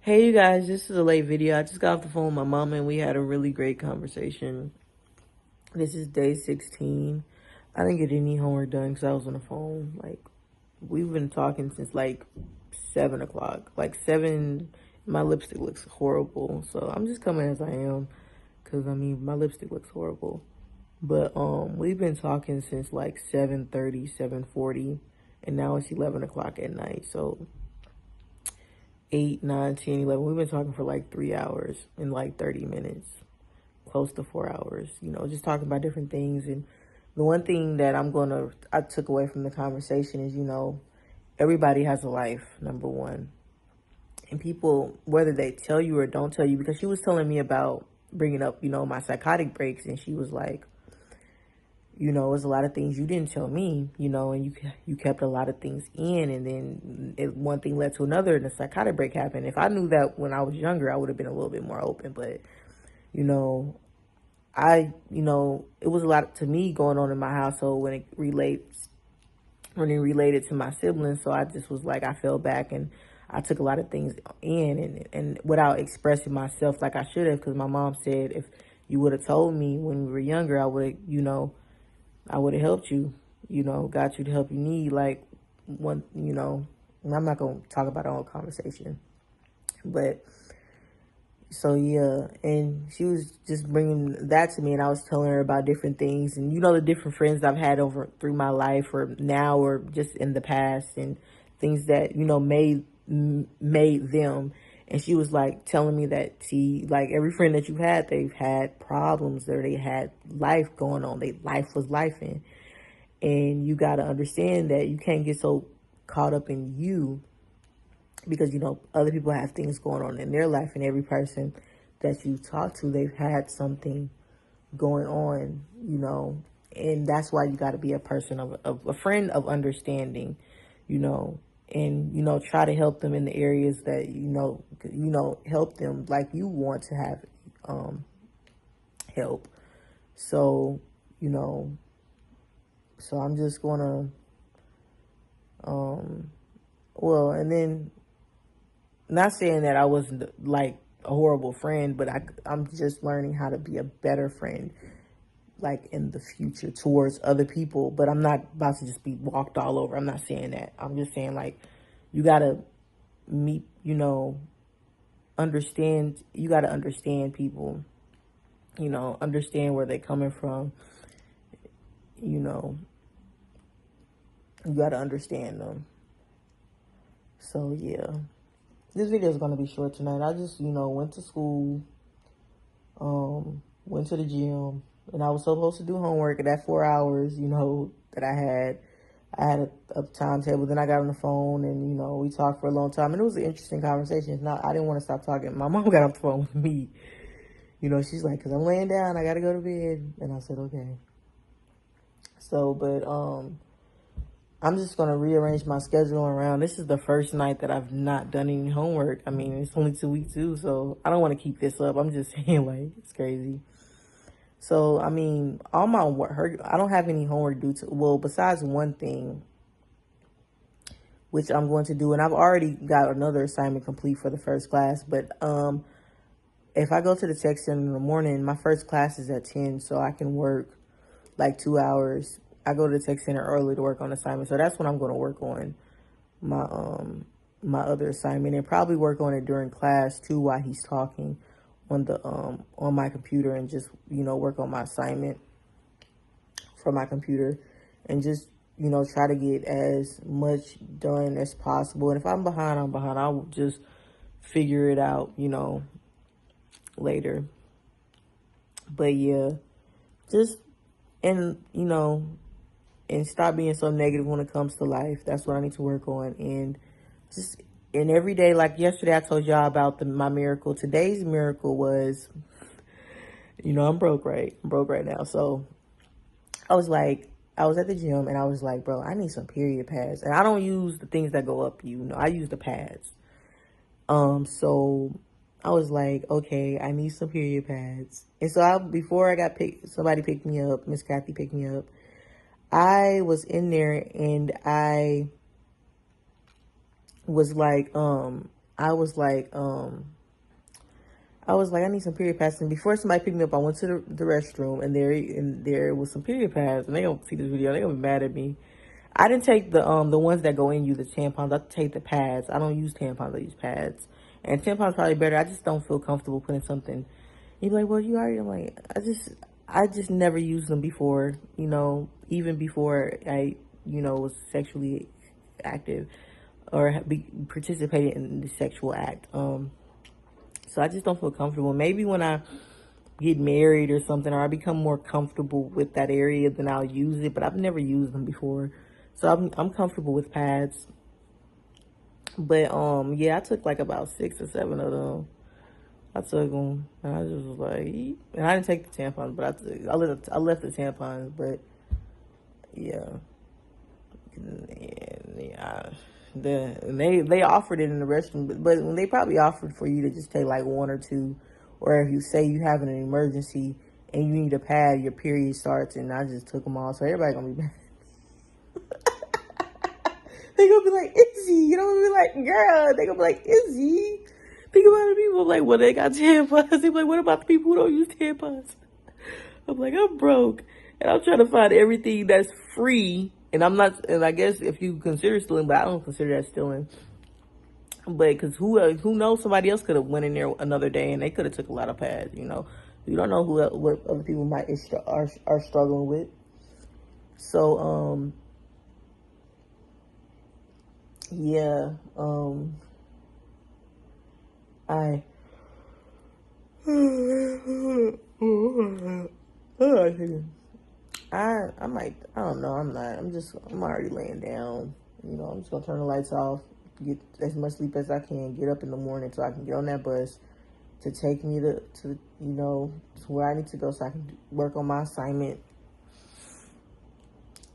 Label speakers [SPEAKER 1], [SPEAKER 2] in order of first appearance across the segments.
[SPEAKER 1] Hey, you guys, this is a late video. I just got off the phone with my mom and we had a really great conversation. This is day 16. I didn't get any homework done because I was on the phone. We've been talking since 7 o'clock. 7, my lipstick looks horrible. So I'm just coming as I am because, my lipstick looks horrible. But we've been talking since 7:30, 7:40, and now it's 11 o'clock at night. So 8, 9, 10, 11. We've been talking for 3 hours and 30 minutes, close to 4 hours, just talking about different things. And the one thing that I took away from the conversation is, everybody has a life, number one. And people, whether they tell you or don't tell you, because she was telling me about bringing up, my psychotic breaks. And she was like, there's a lot of things you didn't tell me, and you kept a lot of things in, and then one thing led to another, and a psychotic break happened. If I knew that when I was younger, I would have been a little bit more open. But, you know, it was a lot to me going on in my household when it related to my siblings. So I just was like, I fell back and I took a lot of things in, and without expressing myself like I should have, because my mom said if you would have told me when we were younger, I would have helped you, got you the help you need. And I'm not going to talk about our own conversation. But so, yeah. And she was just bringing that to me. And I was telling her about different things. And, the different friends I've had over through my life or now or just in the past, and things that, made them. And she was telling me that every friend that you've had, they've had problems or they had life going on. Life was life in. And you got to understand that you can't get so caught up in you because, other people have things going on in their life, and every person that you talk to, they've had something going on, and that's why you got to be a person of a friend of understanding, and, try to help them in the areas that, help them like you want to have, help. So, so I'm just gonna, and then not saying that I wasn't a horrible friend, but I'm just learning how to be a better friend, in the future towards other people. But I'm not about to just be walked all over. I'm not saying that. I'm just saying you gotta meet, understand. You gotta understand people, understand where they're coming from. You gotta understand them. So yeah, this video is gonna be short tonight. I just, went to school, went to the gym, and I was supposed to do homework at that 4 hours, that I had. I had a timetable. Then I got on the phone and, we talked for a long time. And it was an interesting conversation. Now, I didn't want to stop talking. My mom got on the phone with me. She's like, because I'm laying down. I got to go to bed. And I said, okay. So, but I'm just going to rearrange my schedule around. This is the first night that I've not done any homework. I mean, it's only 2 weeks too. So I don't want to keep this up. I'm just saying, it's crazy. So, all my work, I don't have any homework due to, well, besides one thing, which I'm going to do. And I've already got another assignment complete for the first class. But if I go to the tech center in the morning, my first class is at 10, so I can work 2 hours. I go to the tech center early to work on assignment. So that's when I'm going to work on my other assignment, and probably work on it during class too while he's talking on the on my computer, and just work on my assignment from my computer, and just try to get as much done as possible. And if I'm behind, I'm behind. I'll just figure it out later. But yeah, just and and stop being so negative when it comes to life. That's what I need to work on. And just and every day, like yesterday I told y'all about my miracle. Today's miracle was, I'm broke, right? I'm broke right now. So I was at the gym and I was like, bro, I need some period pads. And I don't use the things that go up, I use the pads. So I was like, okay, I need some period pads. And so before I got somebody picked me up, Miss Kathy picked me up. I was in there and I was I was like, I need some period pads. And before somebody picked me up, I went to the restroom, and there was some period pads. And they gonna see this video. They gonna be mad at me. I didn't take the ones that go in you, the tampons. I take the pads. I don't use tampons. I use pads. And tampons probably better. I just don't feel comfortable putting something. You're like, well, you already. I'm like, I just never used them before. You know, even before I, was sexually active or participated in the sexual act. So I just don't feel comfortable. Maybe when I get married or something, or I become more comfortable with that area, then I'll use it. But I've never used them before, so I'm comfortable with pads. But yeah, I took like about 6 or 7 of them. I took them, and I just was like, "Eep." And I didn't take the tampons, but I left the tampons. But yeah, yeah. They offered it in the restroom, but when they probably offered for you to just take like 1 or 2, or if you say you have an emergency and you need a pad, your period starts, and I just took them all, so everybody gonna be mad. They gonna be like, Izzy, you know, be like, girl. They gonna be like, Izzy. Think about the people. I'm like, well, they got tampons. They be like, what about the people who don't use tampons? I'm like, I'm broke, and I'm trying to find everything that's free. And I'm not, and I guess if you consider stealing, but I don't consider that stealing. But because who knows, somebody else could have went in there another day and they could have took a lot of pads. You know, you don't know what other people might are struggling with. So yeah, I I don't know. I'm already laying down. You know, I'm just gonna turn the lights off, get as much sleep as I can, get up in the morning so I can get on that bus to take me to to where I need to go so I can work on my assignment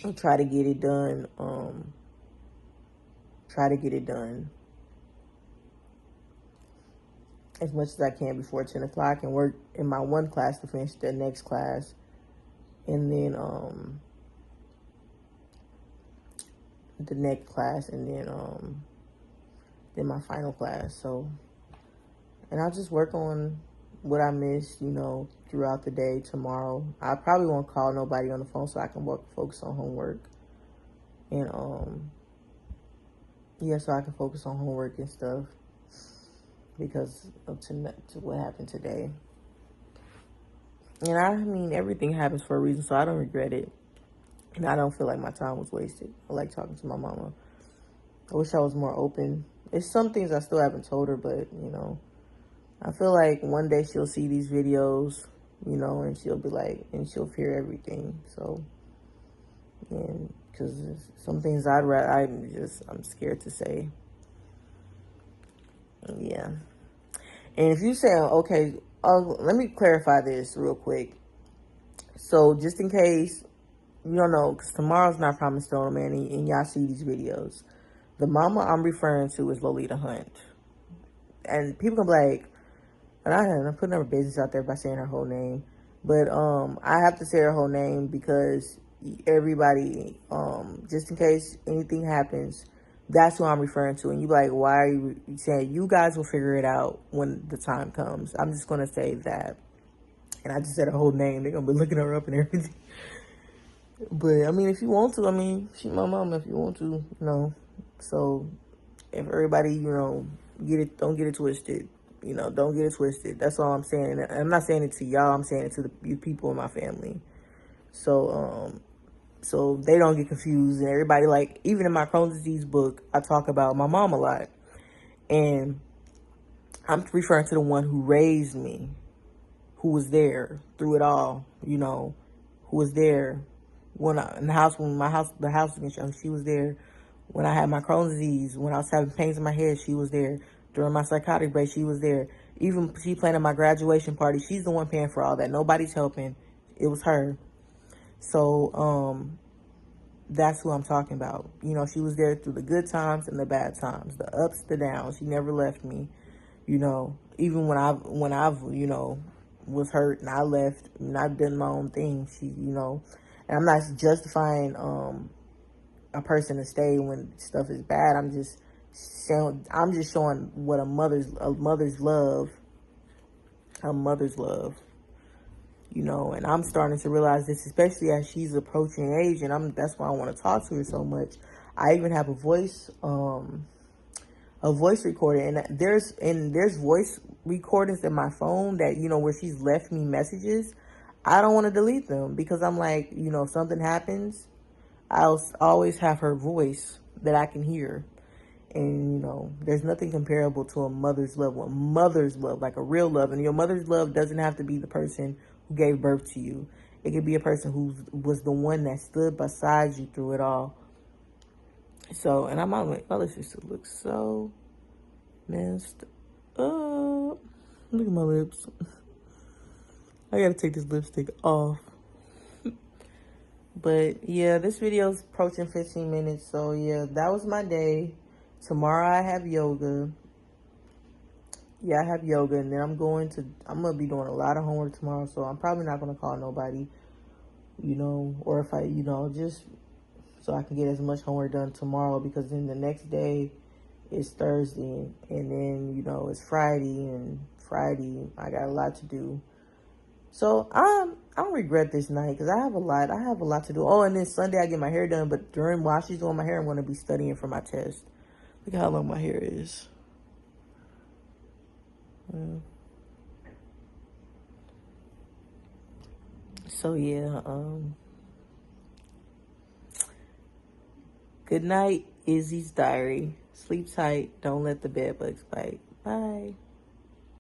[SPEAKER 1] and try to get it done. Try to get it done as much as I can before 10 o'clock and work in my one class to finish the next class. And then the next class, and then my final class. So, and I'll just work on what I missed, throughout the day tomorrow. I probably won't call nobody on the phone so I can focus on homework. And yeah, so I can focus on homework and stuff because of to what happened today. And I mean, everything happens for a reason, so I don't regret it. And I don't feel like my time was wasted. I like talking to my mama. I wish I was more open. There's some things I still haven't told her, but, I feel like one day she'll see these videos, and she'll be like, and she'll hear everything. So, and because some things I'm scared to say. Yeah. And if you say, okay, let me clarify this real quick. So just in case you don't know, because tomorrow's not promised to no man, and y'all see these videos. The mama I'm referring to is Lolita Hunt. And people can be like, and I'm putting her business out there by saying her whole name. But I have to say her whole name because everybody, just in case anything happens, that's who I'm referring to. And you be like, why are you saying? You guys will figure it out when the time comes. I'm just going to say that. And I just said her whole name. They're going to be looking her up and everything. But, I mean, if you want to, she's my mama if you want to, So, if everybody, don't get it twisted. Don't get it twisted. That's all I'm saying. And I'm not saying it to y'all. I'm saying it to the people in my family. So, so they don't get confused. And everybody, like, even in my Crohn's disease book, I talk about my mom a lot. And I'm referring to the one who raised me, who was there through it all, who was there when the house was in, she was there. When I had my Crohn's disease, when I was having pains in my head, she was there. During my psychotic break, she was there. Even she planning my graduation party, she's the one paying for all that. Nobody's helping. It was her. So, that's who I'm talking about. She was there through the good times and the bad times, the ups, the downs. She never left me. Even when I've was hurt and I left and I've done my own thing. She, and I'm not justifying a person to stay when stuff is bad. I'm just I'm just showing what a mother's love, you know. And I'm starting to realize this, especially as she's approaching age, and that's why I want to talk to her so much. I even have a voice recorder, and there's voice recordings in my phone that, you know, where she's left me messages. I don't want to delete them because I'm like, you know, if something happens, I'll always have her voice that I can hear. And, you know, there's nothing comparable to a mother's love. A mother's love, like a real love. And your mother's love doesn't have to be the person who gave birth to you. It could be a person who was the one that stood beside you through it all. So, and I'm like, my other sister looks so messed up. Look at my lips. I gotta take this lipstick off. But yeah, this video is approaching 15 minutes. So yeah, that was my day. Tomorrow I have yoga. Yeah, I have yoga, and then I'm gonna be doing a lot of homework tomorrow, so I'm probably not gonna call nobody, you know, or if I, you know, just so I can get as much homework done tomorrow, because then the next day is Thursday, and then, you know, it's Friday, and Friday I got a lot to do. So I don't regret this night, because I have a lot to do. Oh, and then Sunday I get my hair done, but while she's doing my hair, I'm gonna be studying for my test. Look at how long my hair is. So yeah, good night, Izzy's diary. Sleep tight. Don't let the bed bugs bite. Bye.